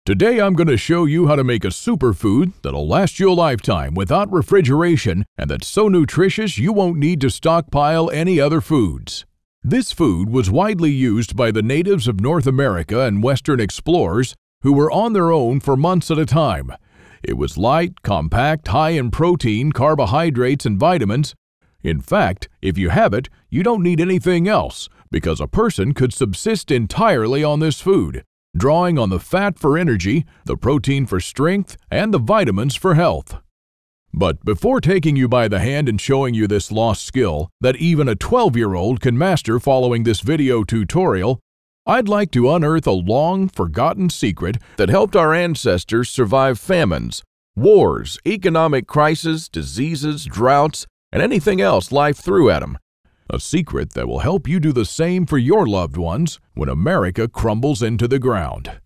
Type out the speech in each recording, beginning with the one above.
Today I'm going to show you how to make a superfood that'll last you a lifetime without refrigeration and that's so nutritious you won't need to stockpile any other foods. This food was widely used by the natives of North America and Western explorers who were on their own for months at a time. It was light, compact, high in protein, carbohydrates, and vitamins. In fact, if you have it, you don't need anything else because a person could subsist entirely on this food, drawing on the fat for energy, the protein for strength, and the vitamins for health. But before taking you by the hand and showing you this lost skill that even a 12-year-old can master following this video tutorial, I'd like to unearth a long-forgotten secret that helped our ancestors survive famines, wars, economic crises, diseases, droughts, and anything else life threw at them. A secret that will help you do the same for your loved ones when America crumbles into the ground.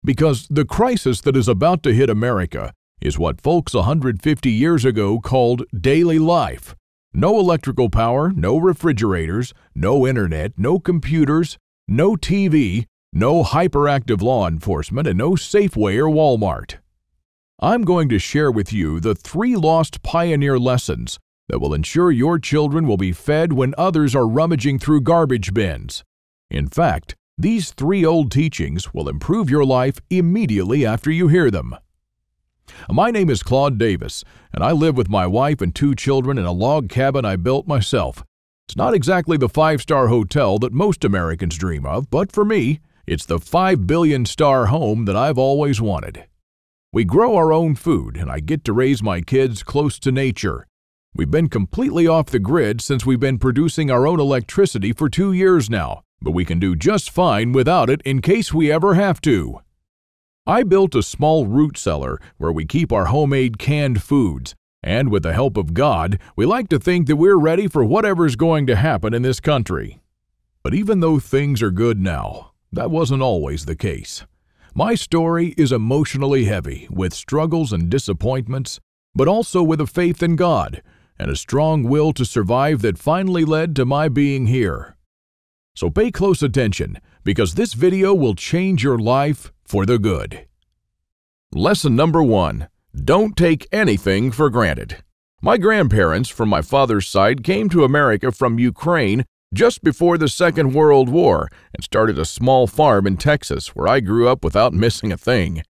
Because the crisis that is about to hit America is what folks 150 years ago called daily life. No electrical power, no refrigerators, no internet, no computers, no TV, no hyperactive law enforcement, and no Safeway or Walmart. I'm going to share with you the 3 lost pioneer lessons that will ensure your children will be fed when others are rummaging through garbage bins. In fact, these 3 old teachings will improve your life immediately after you hear them. My name is Claude Davis, and I live with my wife and 2 children in a log cabin I built myself. It's not exactly the 5-star hotel that most Americans dream of, but for me, it's the 5 billion-star home that I've always wanted. We grow our own food, and I get to raise my kids close to nature. We've been completely off the grid since we've been producing our own electricity for 2 years now, but we can do just fine without it in case we ever have to. I built a small root cellar where we keep our homemade canned foods, and with the help of God, we like to think that we're ready for whatever's going to happen in this country. But even though things are good now, that wasn't always the case. My story is emotionally heavy, with struggles and disappointments, but also with a faith in God and a strong will to survive that finally led to my being here. So pay close attention, because this video will change your life for the good. Lesson number 1. Don't take anything for granted. My grandparents from my father's side came to America from Ukraine just before the Second World War and started a small farm in Texas where I grew up without missing a thing.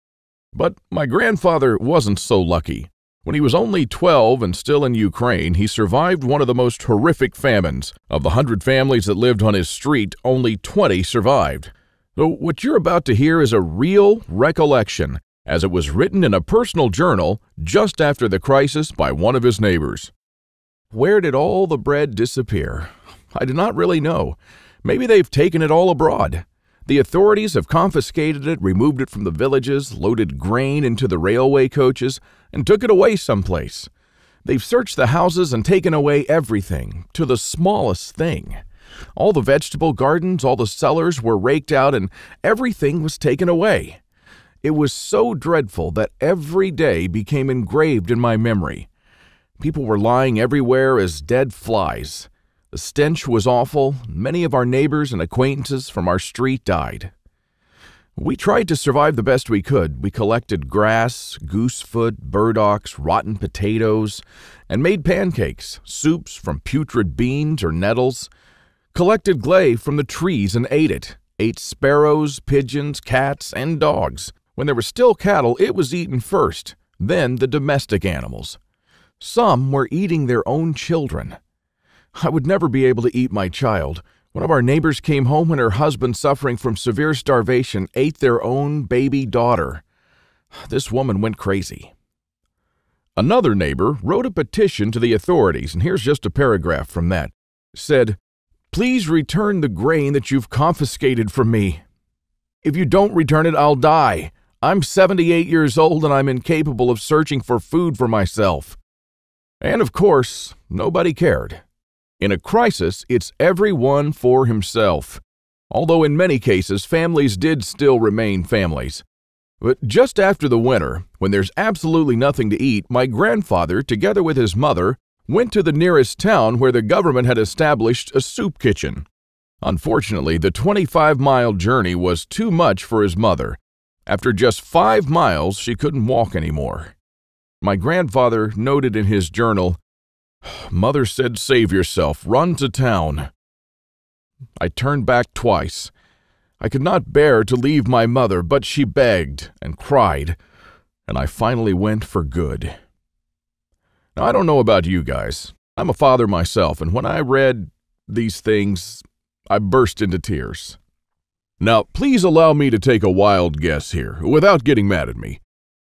But my grandfather wasn't so lucky. When he was only 12 and still in Ukraine, he survived one of the most horrific famines. Of the 100 families that lived on his street, only 20 survived. So what you're about to hear is a real recollection, as it was written in a personal journal just after the crisis by one of his neighbors. Where did all the bread disappear? I do not really know. Maybe they've taken it all abroad. The authorities have confiscated it, removed it from the villages, loaded grain into the railway coaches, and took it away someplace. They've searched the houses and taken away everything, to the smallest thing. All the vegetable gardens, all the cellars were raked out, and everything was taken away. It was so dreadful that every day became engraved in my memory. People were lying everywhere as dead flies. The stench was awful. Many of our neighbors and acquaintances from our street died. We tried to survive the best we could. We collected grass, goosefoot, burdocks, rotten potatoes, and made pancakes, soups from putrid beans or nettles, collected clay from the trees and ate it, ate sparrows, pigeons, cats, and dogs. When there were still cattle, it was eaten first, then the domestic animals. Some were eating their own children. I would never be able to eat my child. One of our neighbors came home when her husband, suffering from severe starvation, ate their own baby daughter. This woman went crazy. Another neighbor wrote a petition to the authorities, and here's just a paragraph from that. It said, "Please return the grain that you've confiscated from me. If you don't return it, I'll die. I'm 78 years old and I'm incapable of searching for food for myself." And of course, nobody cared. In a crisis, it's everyone for himself. Although in many cases, families did still remain families. But just after the winter, when there's absolutely nothing to eat, my grandfather, together with his mother, went to the nearest town where the government had established a soup kitchen. Unfortunately, the 25-mile journey was too much for his mother. After just 5 miles, she couldn't walk anymore. My grandfather noted in his journal, "Mother said save yourself, run to town." I turned back twice. I could not bear to leave my mother, but she begged and cried, and I finally went for good. Now, I don't know about you guys. I'm a father myself, and when I read these things, I burst into tears. Now, please allow me to take a wild guess here, without getting mad at me.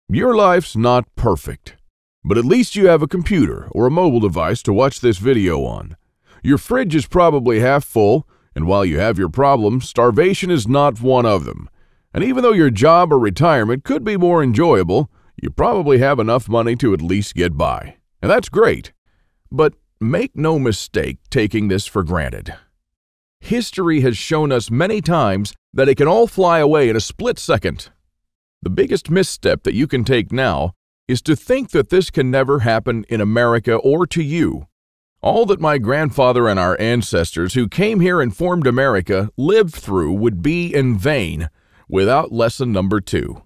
Your life's not perfect, but at least you have a computer or a mobile device to watch this video on. Your fridge is probably half full, and while you have your problems, starvation is not one of them. And even though your job or retirement could be more enjoyable, you probably have enough money to at least get by. And that's great. But make no mistake taking this for granted. History has shown us many times that it can all fly away in a split second. The biggest misstep that you can take now is to think that this can never happen in America or to you. All that my grandfather and our ancestors who came here and formed America lived through would be in vain without lesson number 2.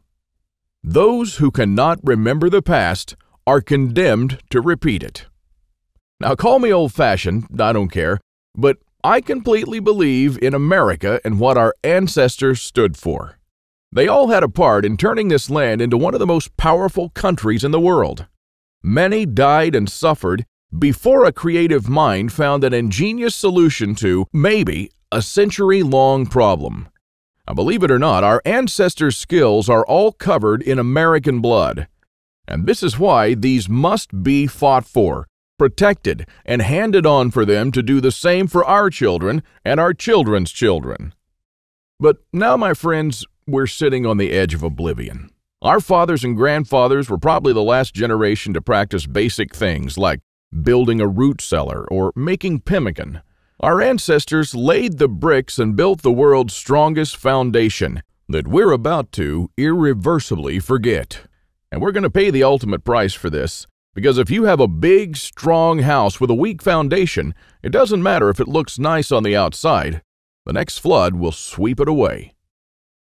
Those who cannot remember the past are condemned to repeat it. Now, call me old-fashioned, I don't care, but I completely believe in America and what our ancestors stood for. They all had a part in turning this land into one of the most powerful countries in the world. Many died and suffered before a creative mind found an ingenious solution to, maybe, a century-long problem. Now, believe it or not, our ancestors' skills are all covered in American blood. And this is why these must be fought for, protected, and handed on for them to do the same for our children and our children's children. But now, my friends, we're sitting on the edge of oblivion. Our fathers and grandfathers were probably the last generation to practice basic things like building a root cellar or making pemmican. Our ancestors laid the bricks and built the world's strongest foundation that we're about to irreversibly forget. And we're going to pay the ultimate price for this, because if you have a big, strong house with a weak foundation, it doesn't matter if it looks nice on the outside. The next flood will sweep it away.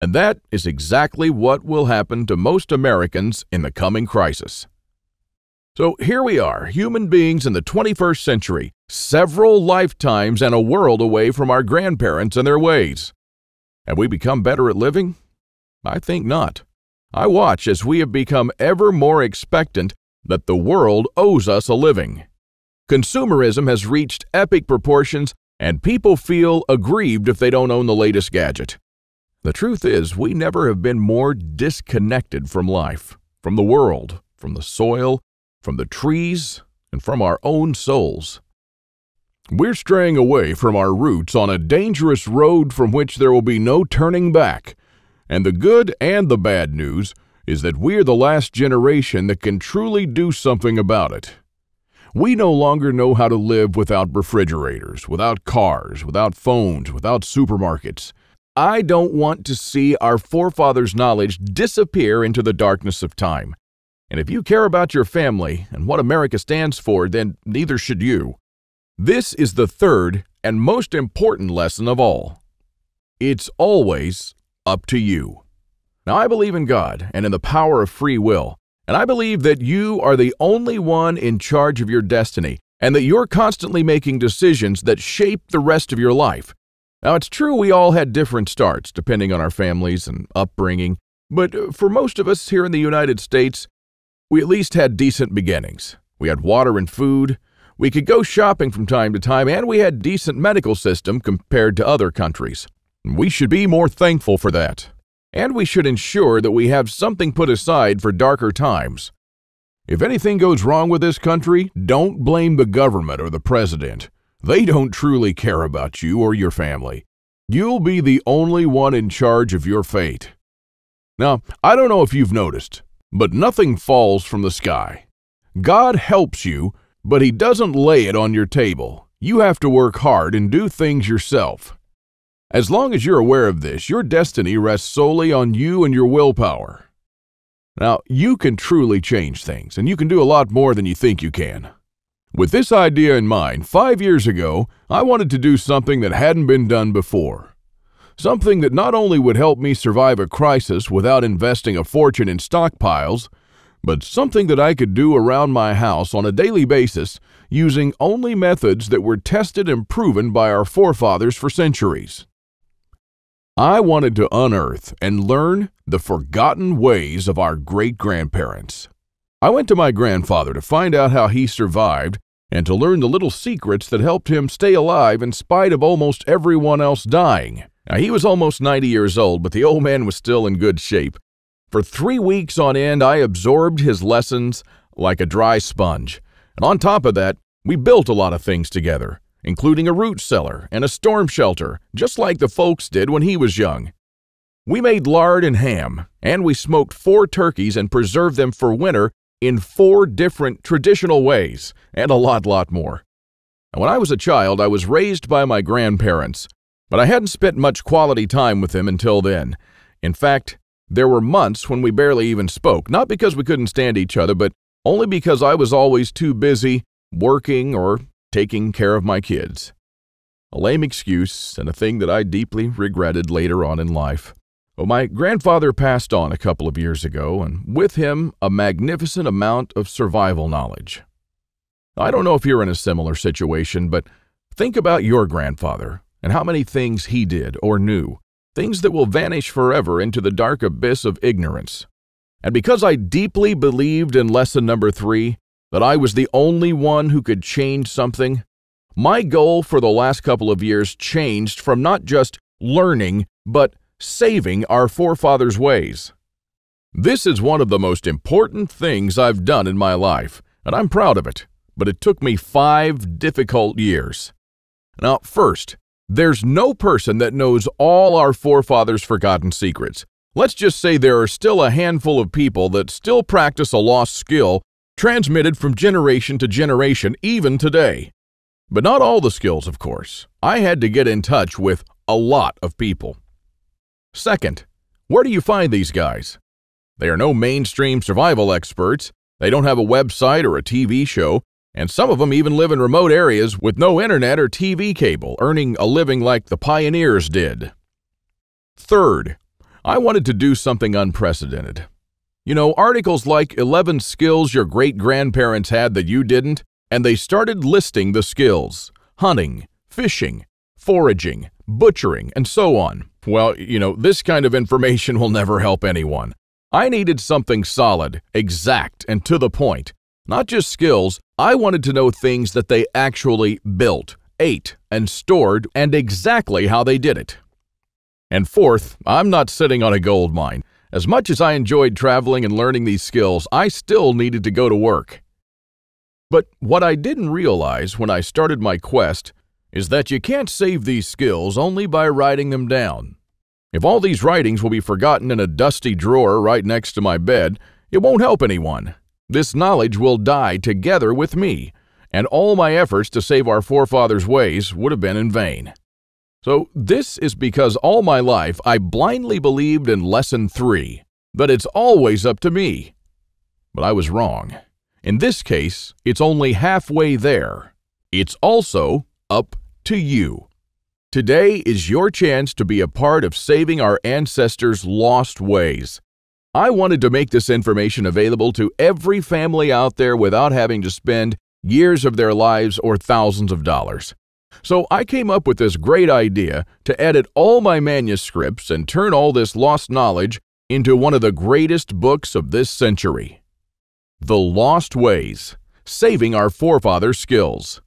And that is exactly what will happen to most Americans in the coming crisis. So here we are, human beings in the 21st century, several lifetimes and a world away from our grandparents and their ways. Have we become better at living? I think not. I watch as we have become ever more expectant that the world owes us a living. Consumerism has reached epic proportions, and people feel aggrieved if they don't own the latest gadget. The truth is, we never have been more disconnected from life, from the world, from the soil, from the trees, and from our own souls. We're straying away from our roots on a dangerous road from which there will be no turning back. And the good and the bad news is that we're the last generation that can truly do something about it. We no longer know how to live without refrigerators, without cars, without phones, without supermarkets. I don't want to see our forefathers' knowledge disappear into the darkness of time. And if you care about your family and what America stands for, then neither should you. This is the third and most important lesson of all. It's always up to you. Now, I believe in God and in the power of free will, and I believe that you are the only one in charge of your destiny, and that you're constantly making decisions that shape the rest of your life. Now, it's true we all had different starts depending on our families and upbringing, but for most of us here in the United States, we at least had decent beginnings. We had water and food, we could go shopping from time to time, and we had a decent medical system compared to other countries. We should be more thankful for that. And we should ensure that we have something put aside for darker times. If anything goes wrong with this country, don't blame the government or the president. They don't truly care about you or your family. You'll be the only one in charge of your fate. Now, I don't know if you've noticed, but nothing falls from the sky. God helps you, but He doesn't lay it on your table. You have to work hard and do things yourself. As long as you're aware of this, your destiny rests solely on you and your willpower. Now, you can truly change things, and you can do a lot more than you think you can. With this idea in mind, 5 years ago, I wanted to do something that hadn't been done before. something that not only would help me survive a crisis without investing a fortune in stockpiles, but something that I could do around my house on a daily basis using only methods that were tested and proven by our forefathers for centuries. I wanted to unearth and learn the forgotten ways of our great-grandparents. I went to my grandfather to find out how he survived and to learn the little secrets that helped him stay alive in spite of almost everyone else dying. Now, he was almost 90 years old, but the old man was still in good shape. For 3 weeks on end, I absorbed his lessons like a dry sponge. And on top of that, we built a lot of things together, including a root cellar and a storm shelter, just like the folks did when he was young. We made lard and ham, and we smoked 4 turkeys and preserved them for winter in 4 different traditional ways, and a lot more. And when I was a child, I was raised by my grandparents, but I hadn't spent much quality time with them until then. In fact, there were months when we barely even spoke, not because we couldn't stand each other, but only because I was always too busy working or taking care of my kids. A lame excuse and a thing that I deeply regretted later on in life. Well, my grandfather passed on a couple of years ago, and with him, a magnificent amount of survival knowledge. I don't know if you're in a similar situation, but think about your grandfather and how many things he did or knew, things that will vanish forever into the dark abyss of ignorance. And because I deeply believed in lesson number 3, that I was the only one who could change something, my goal for the last couple of years changed from not just learning, but saving our forefathers' ways. This is one of the most important things I've done in my life, and I'm proud of it, but it took me 5 difficult years. Now, first, there's no person that knows all our forefathers' forgotten secrets. Let's just say there are still a handful of people that still practice a lost skill transmitted from generation to generation, even today. But not all the skills, of course. I had to get in touch with a lot of people. Second, where do you find these guys? They are no mainstream survival experts, they don't have a website or a TV show, and some of them even live in remote areas with no internet or TV cable, earning a living like the pioneers did. Third, I wanted to do something unprecedented. You know, articles like 11 skills your great-grandparents had that you didn't, and they started listing the skills: hunting, fishing, foraging, butchering, and so on. Well, you know, this kind of information will never help anyone. I needed something solid, exact, and to the point. Not just skills, I wanted to know things that they actually built, ate, and stored, and exactly how they did it. And fourth, I'm not sitting on a gold mine. As much as I enjoyed traveling and learning these skills, I still needed to go to work. But what I didn't realize when I started my quest is that you can't save these skills only by writing them down. If all these writings will be forgotten in a dusty drawer right next to my bed, it won't help anyone. This knowledge will die together with me, and all my efforts to save our forefathers' ways would have been in vain. So this is because all my life I blindly believed in lesson 3, that it's always up to me. But I was wrong. In this case, it's only halfway there. It's also up to you. Today is your chance to be a part of saving our ancestors' lost ways. I wanted to make this information available to every family out there without having to spend years of their lives or thousands of dollars. So I came up with this great idea to edit all my manuscripts and turn all this lost knowledge into one of the greatest books of this century. The Lost Ways, Saving Our Forefathers' Skills.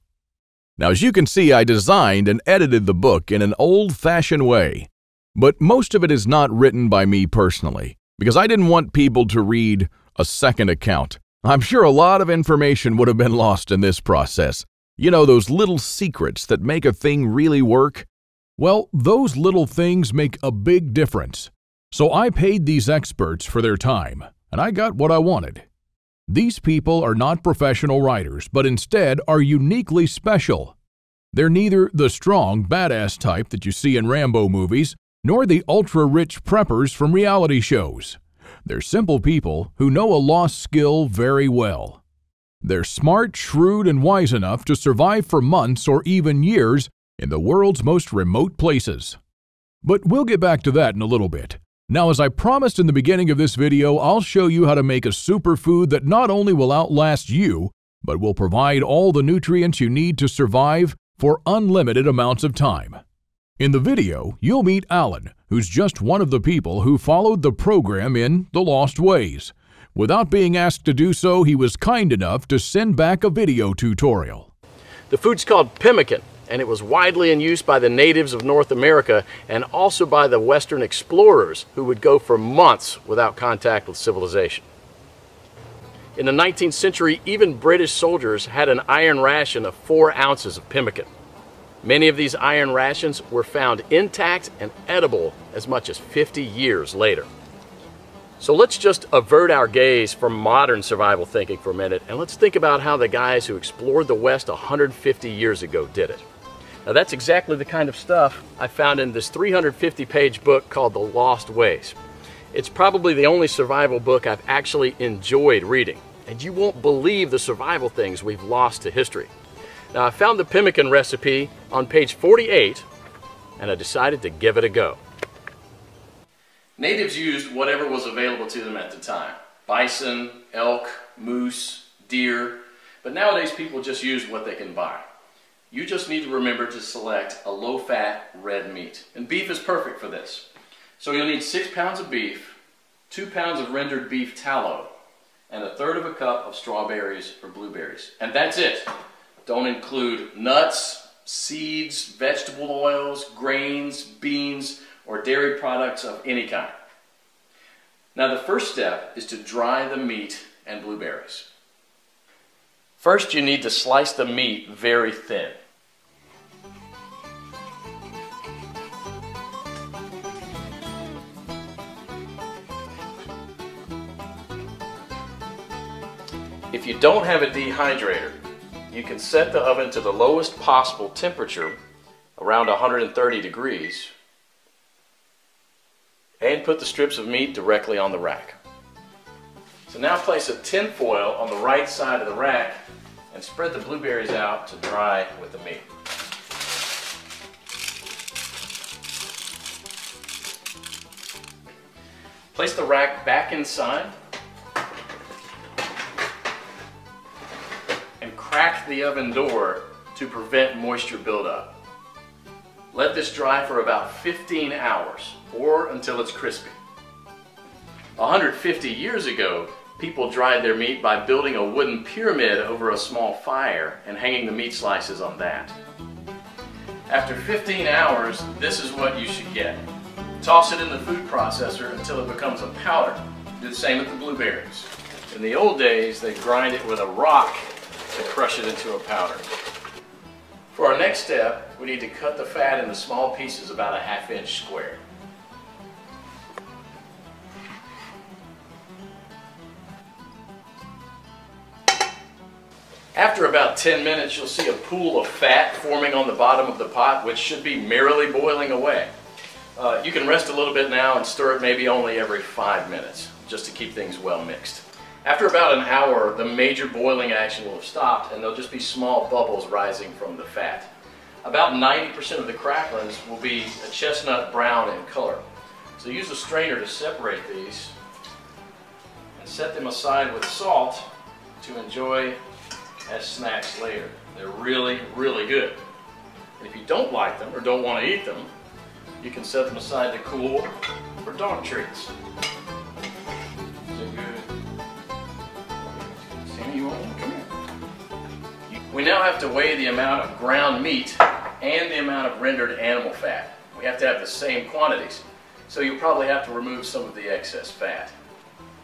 Now, as you can see, I designed and edited the book in an old-fashioned way, but most of it is not written by me personally, because I didn't want people to read a second account. I'm sure a lot of information would have been lost in this process. You know, those little secrets that make a thing really work? Well, those little things make a big difference. So I paid these experts for their time, and I got what I wanted. These people are not professional writers, but instead are uniquely special. They're neither the strong, badass type that you see in Rambo movies, nor the ultra-rich preppers from reality shows. They're simple people who know a lost skill very well. They're smart, shrewd, and wise enough to survive for months or even years in the world's most remote places. But we'll get back to that in a little bit. Now, as I promised in the beginning of this video, I'll show you how to make a superfood that not only will outlast you, but will provide all the nutrients you need to survive for unlimited amounts of time. In the video, you'll meet Alan, who's just one of the people who followed the program in The Lost Ways. Without being asked to do so, he was kind enough to send back a video tutorial. The food's called pemmican, and it was widely in use by the natives of North America and also by the Western explorers who would go for months without contact with civilization. In the 19th century, even British soldiers had an iron ration of 4 ounces of pemmican. Many of these iron rations were found intact and edible as much as 50 years later. So let's just avert our gaze from modern survival thinking for a minute, and let's think about how the guys who explored the West 150 years ago did it. Now that's exactly the kind of stuff I found in this 350-page book called The Lost Ways. It's probably the only survival book I've actually enjoyed reading, and you won't believe the survival things we've lost to history. Now I found the pemmican recipe on page 48, and I decided to give it a go. Natives used whatever was available to them at the time. Bison, elk, moose, deer, but nowadays people just use what they can buy. You just need to remember to select a low-fat red meat, and beef is perfect for this. So you'll need 6 pounds of beef, 2 pounds of rendered beef tallow, and 1/3 cup of strawberries or blueberries. And that's it. Don't include nuts, seeds, vegetable oils, grains, beans, or dairy products of any kind. Now the first step is to dry the meat and blueberries. First you need to slice the meat very thin. If you don't have a dehydrator, you can set the oven to the lowest possible temperature, around 130 degrees, and put the strips of meat directly on the rack. So now place a tin foil on the right side of the rack and spread the blueberries out to dry with the meat. Place the rack back inside and crack the oven door to prevent moisture buildup. Let this dry for about 15 hours or until it's crispy. 150 years ago, people dried their meat by building a wooden pyramid over a small fire and hanging the meat slices on that. After 15 hours, this is what you should get. Toss it in the food processor until it becomes a powder. Do the same with the blueberries. In the old days, they grind it with a rock to crush it into a powder. For our next step, we need to cut the fat into small pieces about a 1/2 inch square. After about 10 minutes, you'll see a pool of fat forming on the bottom of the pot, which should be merrily boiling away. You can rest a little bit now and stir it maybe only every 5 minutes, just to keep things well mixed. After about an hour, the major boiling action will have stopped and there'll just be small bubbles rising from the fat. About 90% of the cracklings will be a chestnut brown in color. So use a strainer to separate these and set them aside with salt to enjoy as snacks later. They're really, really good. And if you don't like them or don't want to eat them, you can set them aside to cool for dog treats. We now have to weigh the amount of ground meat and the amount of rendered animal fat. We have to have the same quantities, so you'll probably have to remove some of the excess fat.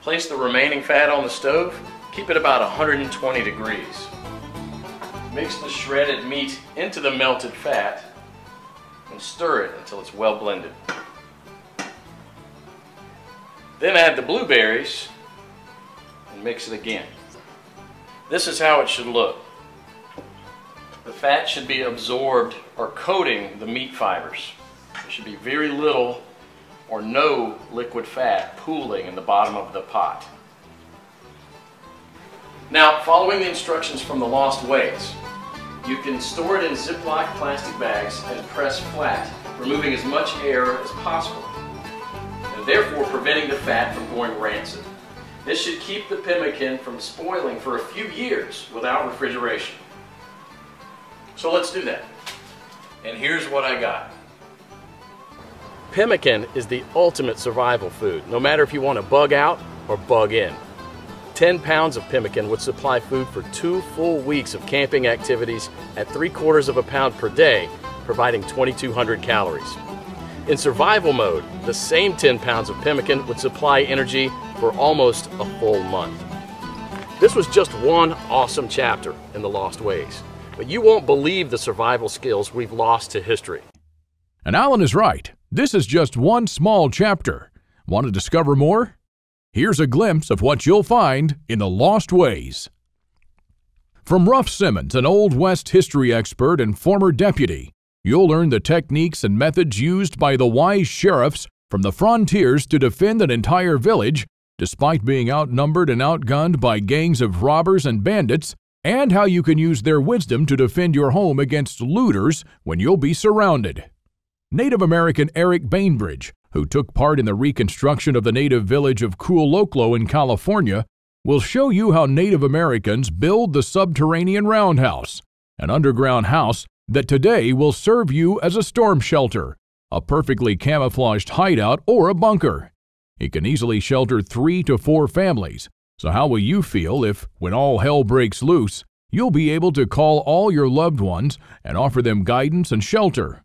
Place the remaining fat on the stove, keep it about 120 degrees. Mix the shredded meat into the melted fat and stir it until it's well blended. Then add the blueberries and mix it again. This is how it should look. The fat should be absorbed or coating the meat fibers. There should be very little or no liquid fat pooling in the bottom of the pot. Now, following the instructions from The Lost Ways, you can store it in Ziploc plastic bags and press flat removing as much air as possible, and therefore preventing the fat from going rancid. This should keep the pemmican from spoiling for a few years without refrigeration. So let's do that. And here's what I got. Pemmican is the ultimate survival food, no matter if you want to bug out or bug in. 10 pounds of pemmican would supply food for 2 full weeks of camping activities at 3/4 of a pound per day, providing 2,200 calories. In survival mode, the same 10 pounds of pemmican would supply energy for almost a full month. This was just one awesome chapter in the Lost Ways, but you won't believe the survival skills we've lost to history. And Alan is right. This is just one small chapter. Want to discover more? Here's a glimpse of what you'll find in the Lost Ways. From Ruff Simmons, an Old West history expert and former deputy, you'll learn the techniques and methods used by the wise sheriffs from the frontiers to defend an entire village, despite being outnumbered and outgunned by gangs of robbers and bandits, and how you can use their wisdom to defend your home against looters when you'll be surrounded. Native American Eric Bainbridge, who took part in the reconstruction of the native village of Culoclo in California, will show you how Native Americans build the subterranean roundhouse, an underground house that today will serve you as a storm shelter, a perfectly camouflaged hideout, or a bunker. It can easily shelter 3 to 4 families, so how will you feel if, when all hell breaks loose, you'll be able to call all your loved ones and offer them guidance and shelter?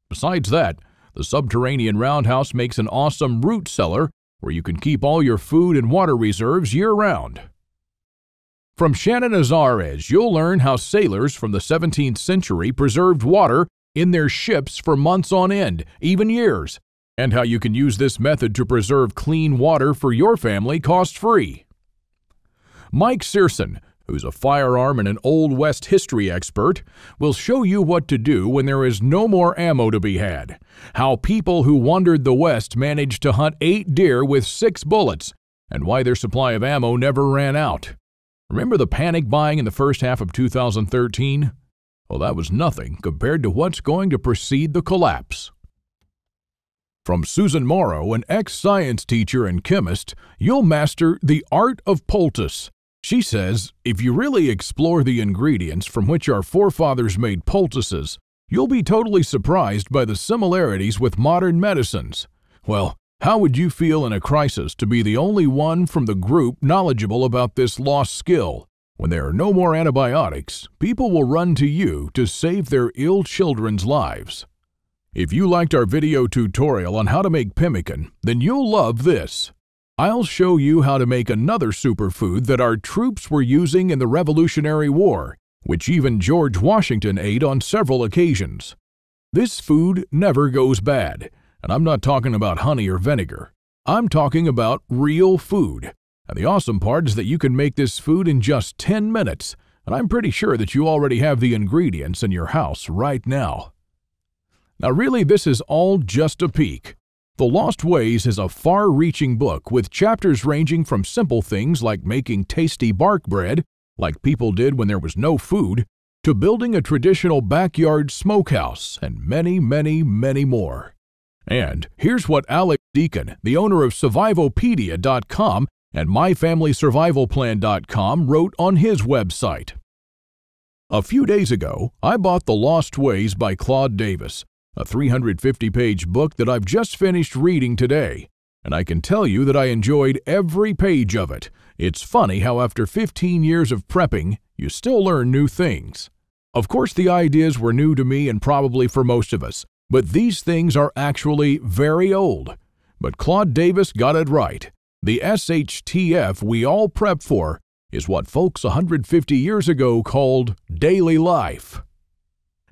Besides that, the subterranean roundhouse makes an awesome root cellar where you can keep all your food and water reserves year-round. From Shannon Azares, you'll learn how sailors from the 17th century preserved water in their ships for months on end, even years, and how you can use this method to preserve clean water for your family cost-free. Mike Searson, who's a firearm and an Old West history expert, will show you what to do when there is no more ammo to be had, how people who wandered the West managed to hunt 8 deer with 6 bullets, and why their supply of ammo never ran out. Remember the panic buying in the first half of 2013? Well, that was nothing compared to what's going to precede the collapse. From Susan Morrow, an ex-science teacher and chemist, you'll master the art of poultice. She says, if you really explore the ingredients from which our forefathers made poultices, you'll be totally surprised by the similarities with modern medicines. Well, how would you feel in a crisis to be the only one from the group knowledgeable about this lost skill? When there are no more antibiotics, people will run to you to save their ill children's lives. If you liked our video tutorial on how to make pemmican, then you'll love this. I'll show you how to make another superfood that our troops were using in the Revolutionary War, which even George Washington ate on several occasions. This food never goes bad, and I'm not talking about honey or vinegar. I'm talking about real food. And the awesome part is that you can make this food in just 10 minutes, and I'm pretty sure that you already have the ingredients in your house right now. Now really, this is all just a peek. The Lost Ways is a far-reaching book with chapters ranging from simple things like making tasty bark bread, like people did when there was no food, to building a traditional backyard smokehouse, and many, many, many more. And here's what Alex Deacon, the owner of Survivopedia.com and MyFamilySurvivalPlan.com, wrote on his website. A few days ago, I bought The Lost Ways by Claude Davis, a 350-page book that I've just finished reading today, and I can tell you that I enjoyed every page of it. It's funny how after 15 years of prepping, you still learn new things. Of course, the ideas were new to me and probably for most of us, but these things are actually very old. But Claude Davis got it right. The SHTF we all prep for is what folks 150 years ago called daily life.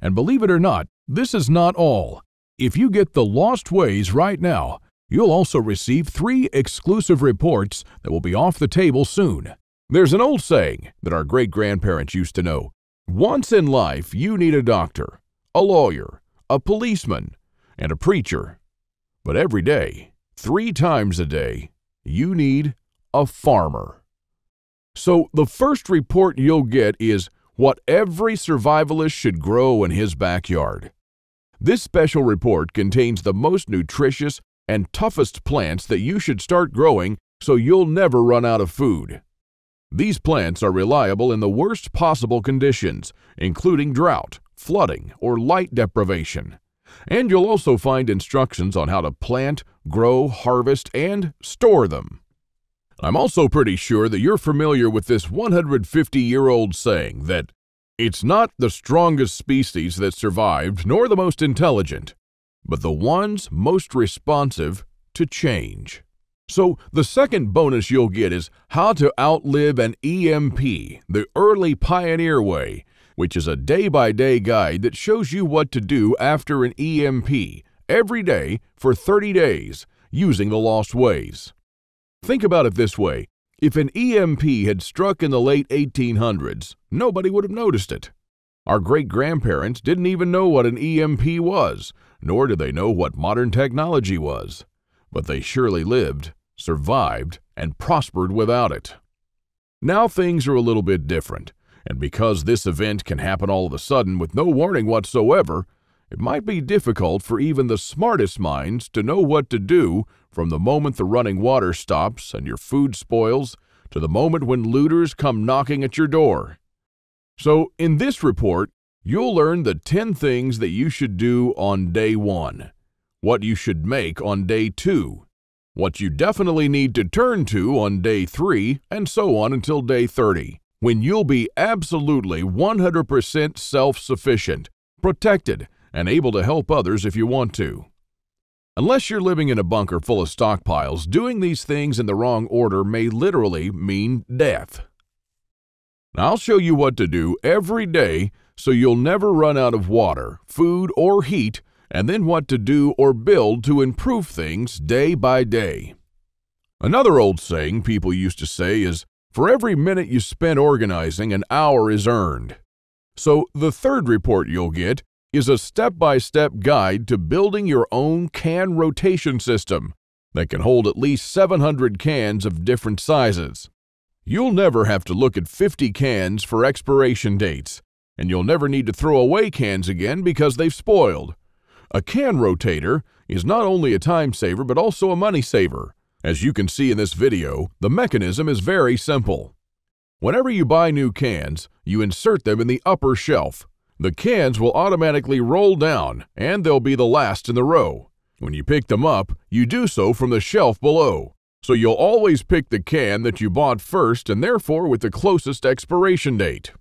And believe it or not, this is not all. If you get The Lost Ways right now, you'll also receive 3 exclusive reports that will be off the table soon. There's an old saying that our great-grandparents used to know. Once in life, you need a doctor, a lawyer, a policeman, and a preacher. But every day, 3 times a day, you need a farmer. So the first report you'll get is what every survivalist should grow in his backyard. This special report contains the most nutritious and toughest plants that you should start growing so you'll never run out of food. These plants are reliable in the worst possible conditions, including drought, flooding, or light deprivation. And you'll also find instructions on how to plant, grow, harvest, and store them. I'm also pretty sure that you're familiar with this 150-year-old saying that it's not the strongest species that survived nor the most intelligent, but the ones most responsive to change. So the second bonus you'll get is how to outlive an EMP, the early pioneer way, which is a day-by-day guide that shows you what to do after an EMP every day for 30 days using the lost ways. Think about it this way. If an EMP had struck in the late 1800s, nobody would have noticed it. Our great-grandparents didn't even know what an EMP was, nor did they know what modern technology was. But they surely lived, survived, and prospered without it. Now things are a little bit different, and because this event can happen all of a sudden with no warning whatsoever, it might be difficult for even the smartest minds to know what to do from the moment the running water stops and your food spoils to the moment when looters come knocking at your door. So in this report, you'll learn the 10 things that you should do on day 1, what you should make on day 2, what you definitely need to turn to on day 3, and so on until day 30, when you'll be absolutely 100% self-sufficient, protected, and able to help others if you want to. Unless you're living in a bunker full of stockpiles, doing these things in the wrong order may literally mean death. Now, I'll show you what to do every day so you'll never run out of water, food, or heat, and then what to do or build to improve things day by day. Another old saying people used to say is, for every minute you spend organizing, an hour is earned. So the third report you'll get is a step-by-step guide to building your own can rotation system that can hold at least 700 cans of different sizes. You'll never have to look at 50 cans for expiration dates, and you'll never need to throw away cans again because they've spoiled. A can rotator is not only a time saver but also a money saver. As you can see in this video, the mechanism is very simple. Whenever you buy new cans, you insert them in the upper shelf. The cans will automatically roll down, and they'll be the last in the row. When you pick them up, you do so from the shelf below. So you'll always pick the can that you bought first and therefore with the closest expiration date.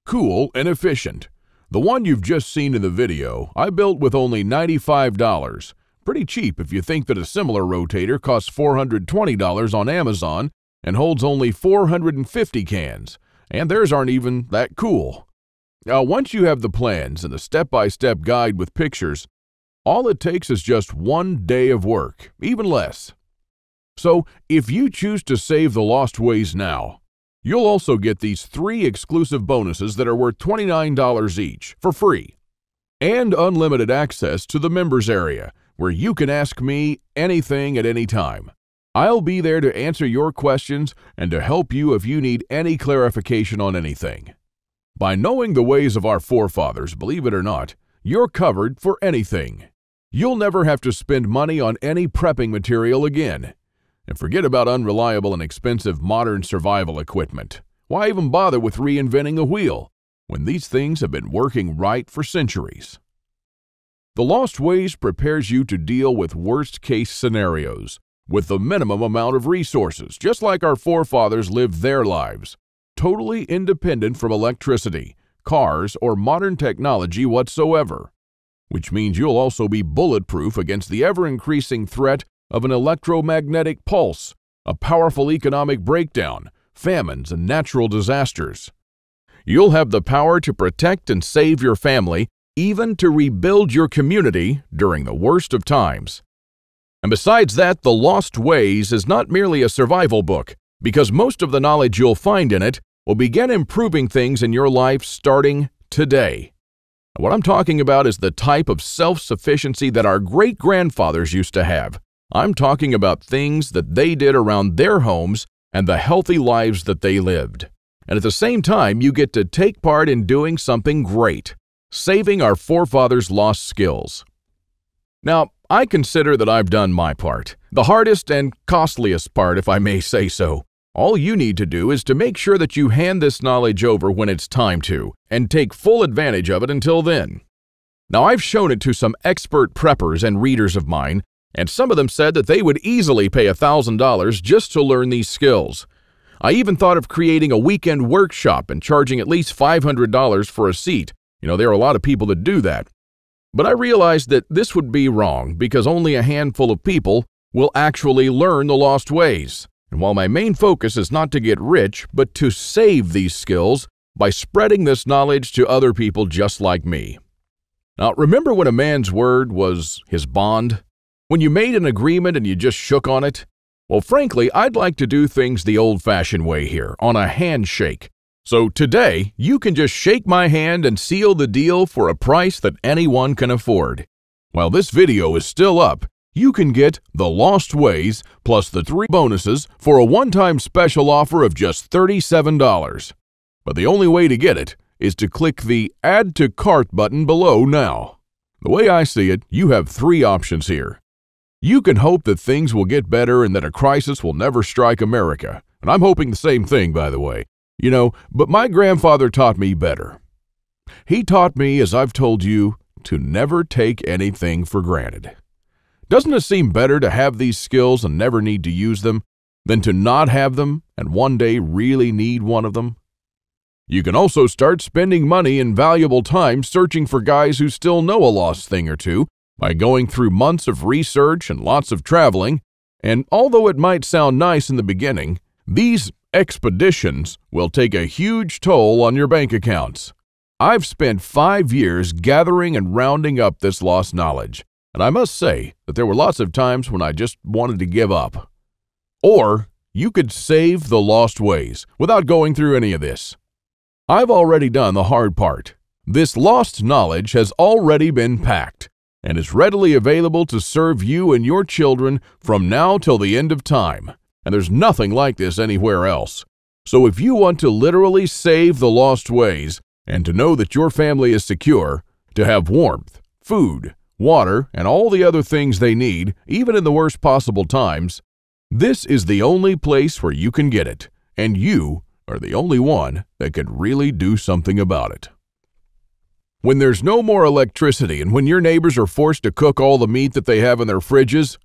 Cool and efficient. The one you've just seen in the video, I built with only $95. Pretty cheap if you think that a similar rotator costs $420 on Amazon and holds only 450 cans, and theirs aren't even that cool. Now, once you have the plans and the step-by-step guide with pictures, all it takes is just 1 day of work, even less. So, if you choose to save the lost ways now, you'll also get these 3 exclusive bonuses that are worth $29 each for free, and unlimited access to the members area, where you can ask me anything at any time. I'll be there to answer your questions and to help you if you need any clarification on anything. By knowing the ways of our forefathers, believe it or not, you're covered for anything. You'll never have to spend money on any prepping material again. And forget about unreliable and expensive modern survival equipment. Why even bother with reinventing the wheel when these things have been working right for centuries? The Lost Ways prepares you to deal with worst-case scenarios with the minimum amount of resources, just like our forefathers lived their lives, totally independent from electricity, cars, or modern technology whatsoever, which means you'll also be bulletproof against the ever-increasing threat of an electromagnetic pulse, a powerful economic breakdown, famines, and natural disasters. You'll have the power to protect and save your family, even to rebuild your community during the worst of times. And besides that, The Lost Ways is not merely a survival book, because most of the knowledge you'll find in it will begin improving things in your life starting today. What I'm talking about is the type of self-sufficiency that our great-grandfathers used to have. I'm talking about things that they did around their homes and the healthy lives that they lived. And at the same time, you get to take part in doing something great, Saving our forefathers' lost skills. Now, I consider that I've done my part, the hardest and costliest part, if I may say so. All you need to do is to make sure that you hand this knowledge over when it's time to, and take full advantage of it until then. Now, I've shown it to some expert preppers and readers of mine, and some of them said that they would easily pay $1,000 just to learn these skills. I even thought of creating a weekend workshop and charging at least $500 for a seat. There are a lot of people that do that. But I realized that this would be wrong because only a handful of people will actually learn the lost ways. And while my main focus is not to get rich, but to save these skills by spreading this knowledge to other people just like me. Now, remember when a man's word was his bond? When you made an agreement and you just shook on it? Well, frankly, I'd like to do things the old-fashioned way here, on a handshake. So today, you can just shake my hand and seal the deal for a price that anyone can afford. While this video is still up, you can get The Lost Ways plus the 3 bonuses for a one-time special offer of just $37. But the only way to get it is to click the Add to Cart button below now. The way I see it, you have 3 options here. You can hope that things will get better and that a crisis will never strike America. And I'm hoping the same thing, by the way. But my grandfather taught me better. He taught me, as I've told you, to never take anything for granted. Doesn't it seem better to have these skills and never need to use them than to not have them and one day really need one of them? You can also start spending money and valuable time searching for guys who still know a lost thing or two by going through months of research and lots of traveling. And although it might sound nice in the beginning, these expeditions will take a huge toll on your bank accounts. I've spent 5 years gathering and rounding up this lost knowledge, and I must say that there were lots of times when I just wanted to give up. Or you could save the lost ways without going through any of this. I've already done the hard part. This lost knowledge has already been packed and is readily available to serve you and your children from now till the end of time. And there's nothing like this anywhere else. So if you want to literally save the lost ways and to know that your family is secure, to have warmth, food, water, and all the other things they need, even in the worst possible times, this is the only place where you can get it, and you are the only one that can really do something about it. When there's no more electricity and when your neighbors are forced to cook all the meat that they have in their fridges,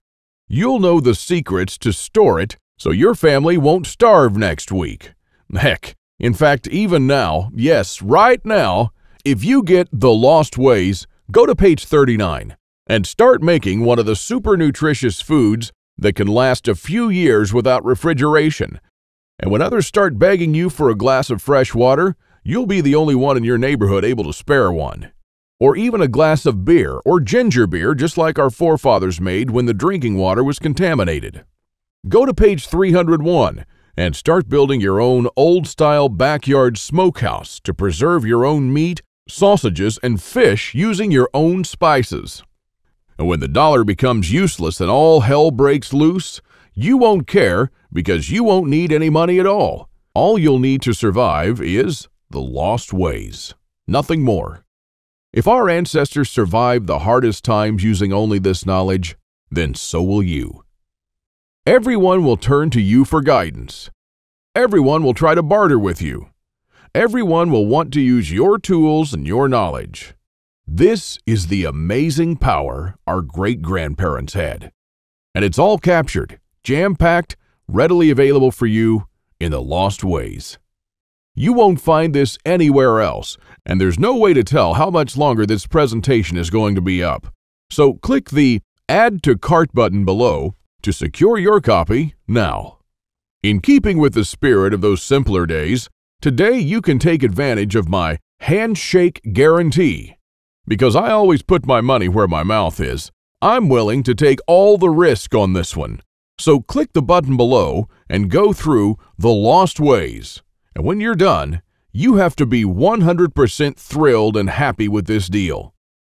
you'll know the secrets to store it so your family won't starve next week. Heck, in fact, even now, yes, right now, if you get The Lost Ways, go to page 39 and start making one of the super nutritious foods that can last a few years without refrigeration. And when others start begging you for a glass of fresh water, you'll be the only one in your neighborhood able to spare one. Or even a glass of beer or ginger beer, just like our forefathers made when the drinking water was contaminated. Go to page 301 and start building your own old-style backyard smokehouse to preserve your own meat, sausages, and fish using your own spices. And when the dollar becomes useless and all hell breaks loose, you won't care because you won't need any money at all. All you'll need to survive is the lost ways. Nothing more. If our ancestors survived the hardest times using only this knowledge, then so will you. Everyone will turn to you for guidance. Everyone will try to barter with you. Everyone will want to use your tools and your knowledge. This is the amazing power our great-grandparents had. And it's all captured, jam-packed, readily available for you in The Lost Ways. You won't find this anywhere else, and there's no way to tell how much longer this presentation is going to be up. So click the Add to Cart button below to secure your copy now. In keeping with the spirit of those simpler days, today you can take advantage of my handshake guarantee. Because I always put my money where my mouth is, I'm willing to take all the risk on this one. So click the button below and go through The Lost Ways. And when you're done, you have to be 100% thrilled and happy with this deal.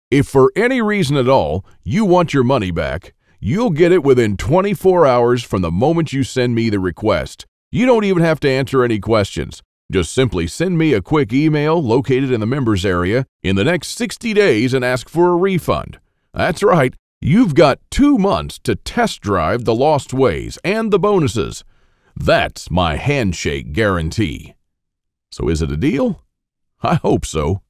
If for any reason at all you want your money back, you'll get it within 24 hours from the moment you send me the request. You don't even have to answer any questions. Just simply send me a quick email located in the members area in the next 60 days and ask for a refund. That's right, you've got 2 months to test drive the Lost Ways and the bonuses. That's my handshake guarantee. So is it a deal? I hope so.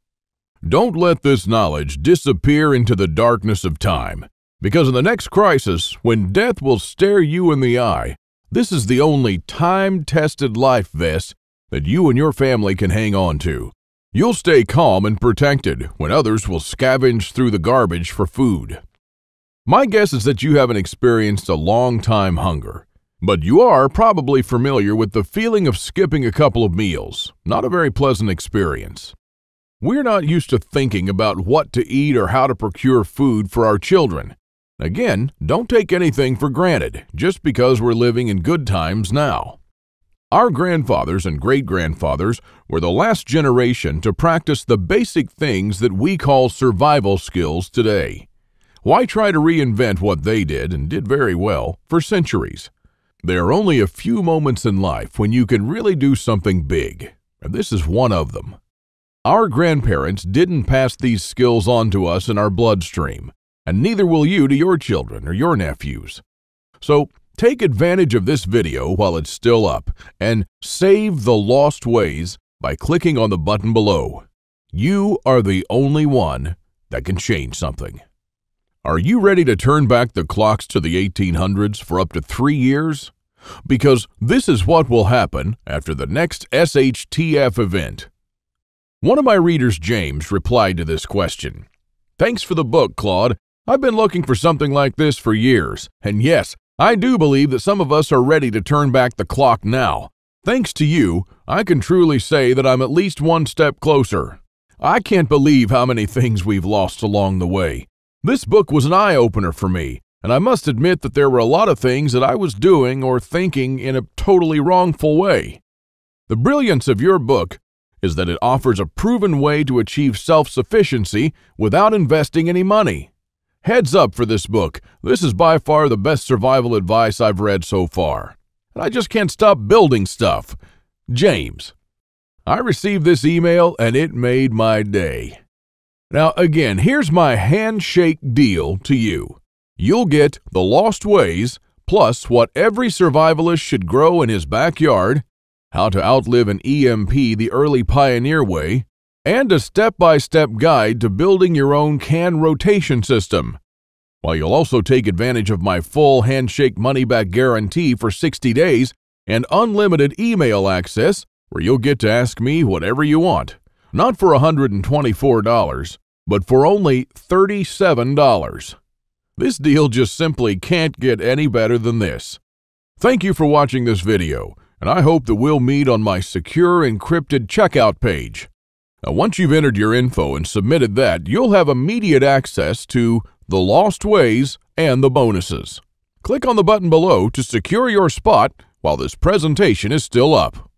Don't let this knowledge disappear into the darkness of time, because in the next crisis, when death will stare you in the eye, this is the only time-tested life vest that you and your family can hang on to. You'll stay calm and protected when others will scavenge through the garbage for food. My guess is that you haven't experienced a long-time hunger, but you are probably familiar with the feeling of skipping a couple of meals. Not a very pleasant experience. We're not used to thinking about what to eat or how to procure food for our children. Again, don't take anything for granted just because we're living in good times now. Our grandfathers and great-grandfathers were the last generation to practice the basic things that we call survival skills today. Why try to reinvent what they did, and did very well, for centuries? There are only a few moments in life when you can really do something big, and this is one of them. Our grandparents didn't pass these skills on to us in our bloodstream, and neither will you to your children or your nephews. So, take advantage of this video while it's still up and save the lost ways by clicking on the button below. You are the only one that can change something. Are you ready to turn back the clocks to the 1800s for up to 3 years? Because this is what will happen after the next SHTF event. One of my readers, James, replied to this question. Thanks for the book, Claude. I've been looking for something like this for years, and yes, I do believe that some of us are ready to turn back the clock now. Thanks to you, I can truly say that I'm at least one step closer. I can't believe how many things we've lost along the way. This book was an eye-opener for me, and I must admit that there were a lot of things that I was doing or thinking in a totally wrongful way. The brilliance of your book is that it offers a proven way to achieve self-sufficiency without investing any money. Heads up for this book. This is by far the best survival advice I've read so far. And I just can't stop building stuff. James. I received this email and it made my day. Now again, here's my handshake deal to you. You'll get The Lost Ways, plus what every survivalist should grow in his backyard, How to Outlive an EMP the Early Pioneer Way, and a step-by-step guide to building your own can rotation system. While you'll also take advantage of my full handshake money-back guarantee for 60 days and unlimited email access where you'll get to ask me whatever you want. Not for $124, but for only $37. This deal just simply can't get any better than this. Thank you for watching this video, and I hope that we'll meet on my secure encrypted checkout page. Now, once you've entered your info and submitted that, you'll have immediate access to The Lost Ways and the bonuses. Click on the button below to secure your spot while this presentation is still up.